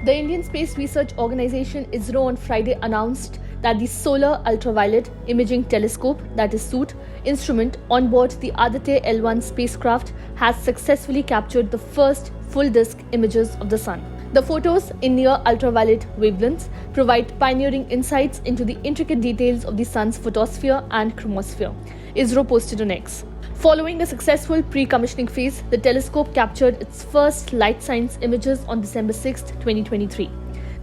The Indian Space Research Organization ISRO on Friday announced that the Solar Ultraviolet Imaging Telescope, that is SOOT, instrument on board the Aditya L1 spacecraft has successfully captured the first full-disk images of the Sun. The photos in near ultraviolet wavelengths provide pioneering insights into the intricate details of the Sun's photosphere and chromosphere, ISRO posted on X. Following a successful pre-commissioning phase, the telescope captured its first light science images on December 6, 2023.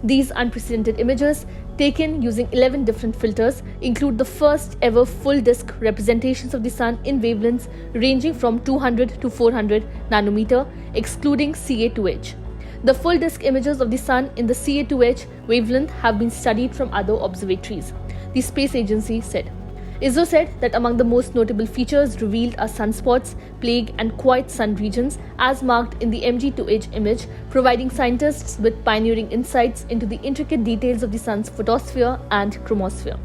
These unprecedented images, taken using 11 different filters, include the first ever full-disk representations of the Sun in wavelengths ranging from 200 to 400 nanometer, excluding Ca2h. The full-disk images of the Sun in the Ca2h wavelength have been studied from other observatories, the space agency said. ISRO said that among the most notable features revealed are sunspots, plague and quiet sun regions as marked in the MG2H image, providing scientists with pioneering insights into the intricate details of the Sun's photosphere and chromosphere.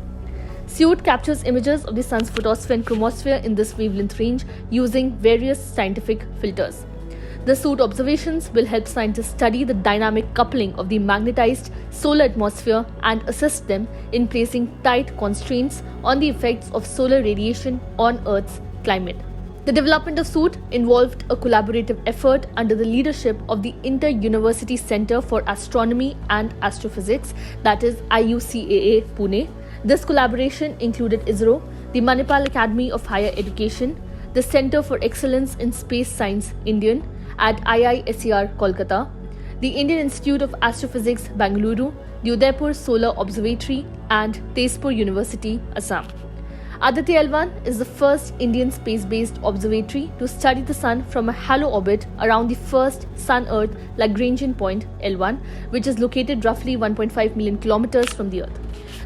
SOOT captures images of the Sun's photosphere and chromosphere in this wavelength range using various scientific filters. The SOOT observations will help scientists study the dynamic coupling of the magnetized solar atmosphere and assist them in placing tight constraints on the effects of solar radiation on Earth's climate. The development of SOOT involved a collaborative effort under the leadership of the Inter-University Centre for Astronomy and Astrophysics, that is IUCAA Pune. This collaboration included ISRO, the Manipal Academy of Higher Education, the Centre for Excellence in Space Science Indian at IISER Kolkata, the Indian Institute of Astrophysics Bangalore, the Udaipur Solar Observatory and Tezpur University, Assam. Aditya L1 is the first Indian space-based observatory to study the Sun from a halo orbit around the first Sun-Earth Lagrangian point L1, which is located roughly 1.5 million kilometers from the Earth.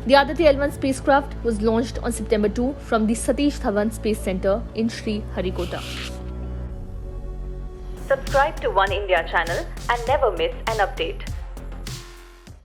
The Aditya L1 spacecraft was launched on September 2 from the Satish Dhawan Space Center in Sri Harikota. Subscribe to One India channel and never miss an update.